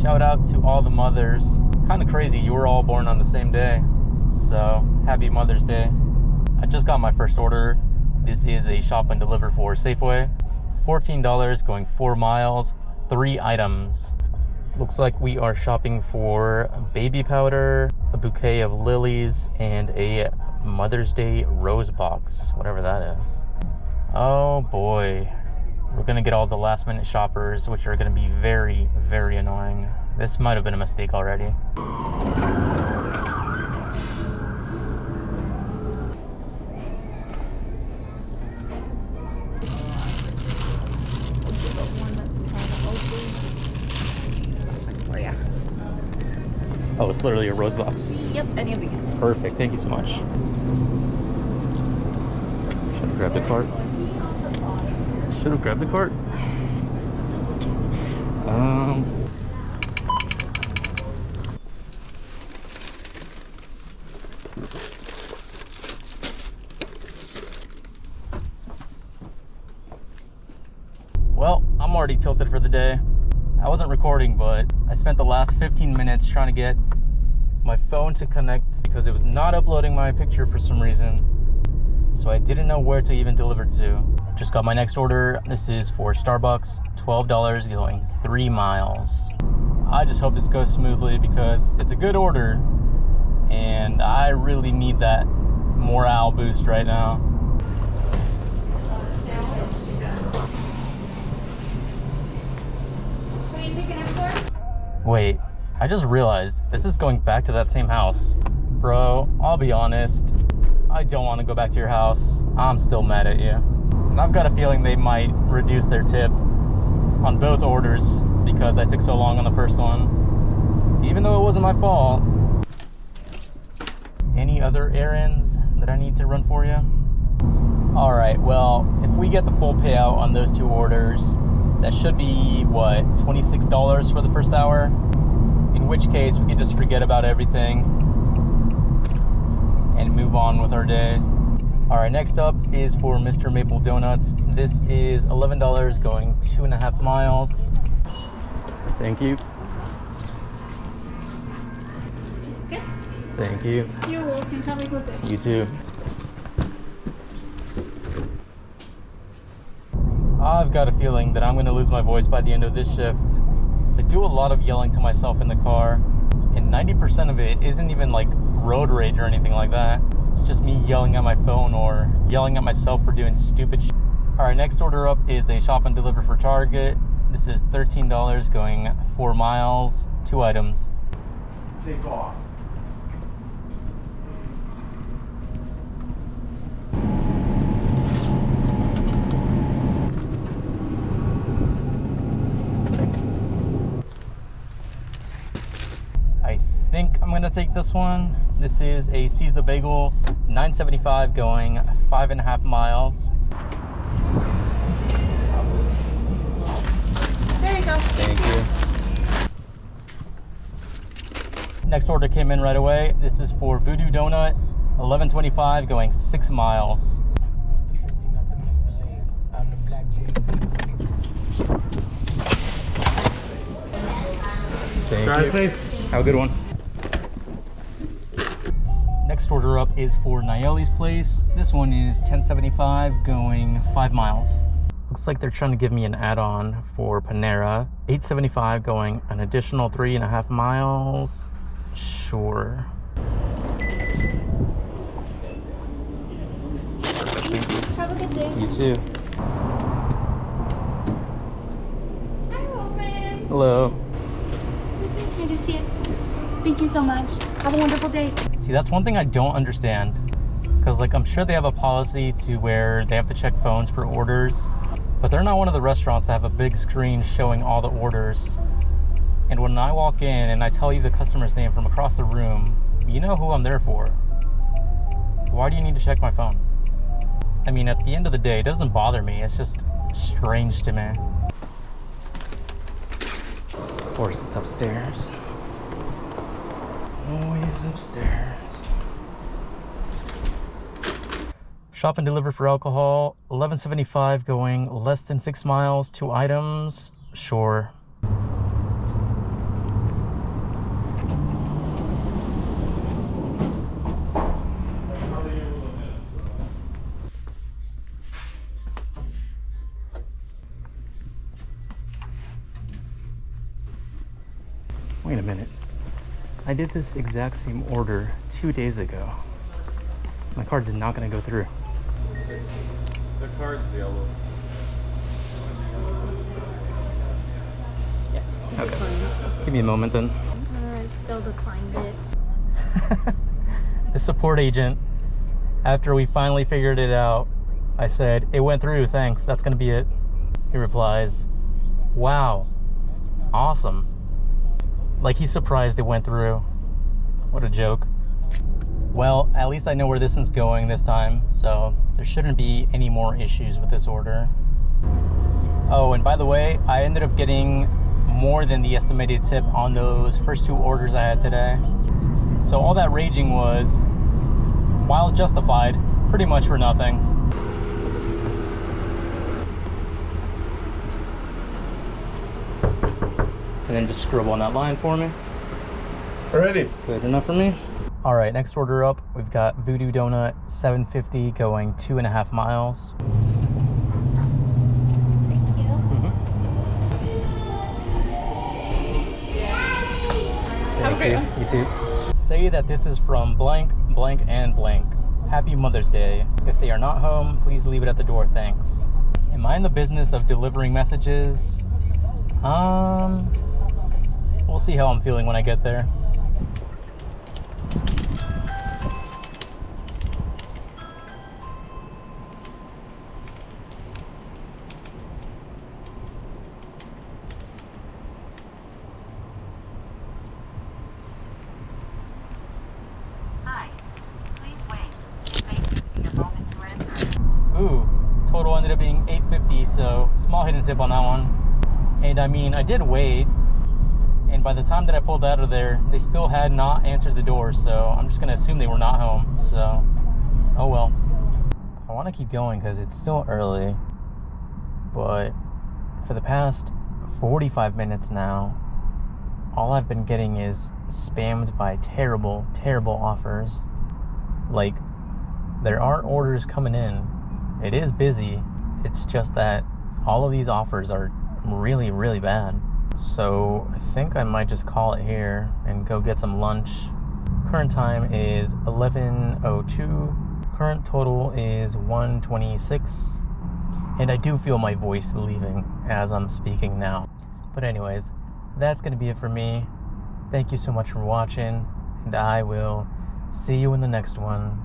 Shout out to all the mothers. Kind of crazy, you were all born on the same day. So, happy Mother's Day. I just got my first order. This is a shop and deliver for Safeway. $14 going 4 miles, 3 items. Looks like we are shopping for baby powder, a bouquet of lilies, and a Mother's Day rose box, whatever that is. Oh boy. We're gonna get all the last minute shoppers, which are gonna be very, very annoying. This might have been a mistake already. Oh, it's literally a rose box. Yep, any of these. Perfect, thank you so much. Should have grabbed the cart. Should have grabbed the cart. Well, I'm already tilted for the day. I wasn't recording, but I spent the last 15 minutes trying to get my phone to connect because it was not uploading my picture for some reason. So I didn't know where to even deliver to. Just got my next order. This is for Starbucks, $12 going 3 miles. I just hope this goes smoothly because it's a good order and I really need that morale boost right now. Wait, I just realized this is going back to that same house. Bro, I'll be honest, I don't want to go back to your house. I'm still mad at you. And I've got a feeling they might reduce their tip on both orders because I took so long on the first one, even though it wasn't my fault. Any other errands that I need to run for you? All right, well, if we get the full payout on those 2 orders, that should be, what, $26 for the first hour? In which case, we could just forget about everything and move on with our day. All right, next up is for Mr. Maple Donuts. This is $11 going 2.5 miles. Thank you. Okay. Thank you. You're welcome. Have a good day. You too. I've got a feeling that I'm gonna lose my voice by the end of this shift. I do a lot of yelling to myself in the car, and 90% of it isn't even like road rage or anything like that. It's just me yelling at my phone or yelling at myself for doing stupid shit. All right, next order up is a shop and deliver for Target. This is $13 going 4 miles, 2 items. Take off. I think I'm gonna take this one. This is a Seize the Bagel, $9.75 going 5.5 miles. There you go. Thank you. Next order came in right away. This is for Voodoo Donut, $11.25 going 6 miles. Thank you. Safe. Have a good one. Next order up is for Nayeli's Place. This one is $10.75 going 5 miles. Looks like they're trying to give me an add-on for Panera. $8.75 going an additional 3.5 miles. Sure. Have a good day. You too. Hi, Roman. Hello. Good to see you. Thank you so much. Have a wonderful day. See, that's one thing I don't understand. Because, like, I'm sure they have a policy to where they have to check phones for orders. But they're not one of the restaurants that have a big screen showing all the orders. And when I walk in and I tell you the customer's name from across the room, you know who I'm there for. Why do you need to check my phone? I mean, at the end of the day, it doesn't bother me. It's just strange to me. Of course, it's upstairs. Always upstairs. Shop and deliver for alcohol, $11.75 going less than 6 miles, 2 items. Sure. Wait a minute. I did this exact same order 2 days ago. My card is not going to go through. The card's yellow. Yeah. Okay. Give me a moment then. I still declined it. The support agent, after we finally figured it out, I said, "It went through, thanks, that's going to be it." He replies, "Wow, awesome." Like he's surprised it went through. What a joke. Well, at least I know where this one's going this time, so there shouldn't be any more issues with this order. Oh, and by the way, I ended up getting more than the estimated tip on those first 2 orders I had today. So all that raging was, while justified, pretty much for nothing. And then just scribble on that line for me. Alrighty. Good enough for me. All right, next order up, we've got Voodoo Donut 750 going 2.5 miles. Thank you. Thank you. You too. Say that this is from blank, blank, and blank. Happy Mother's Day. If they are not home, please leave it at the door, thanks. Am I in the business of delivering messages? We'll see how I'm feeling when I get there. Ooh, total ended up being $8.50, so small hidden tip on that one. And I mean, I did wait, and by the time that I pulled out of there, they still had not answered the door, so I'm just gonna assume they were not home, so oh well. I wanna keep going because it's still early, but for the past 45 minutes now, all I've been getting is spammed by terrible, terrible offers. Like, there aren't orders coming in. It is busy. It's just that all of these offers are really, really bad. So I think I might just call it here and go get some lunch. Current time is 11:02. Current total is 126. And I do feel my voice leaving as I'm speaking now. But anyways, that's gonna be it for me. Thank you so much for watching, and I will see you in the next one.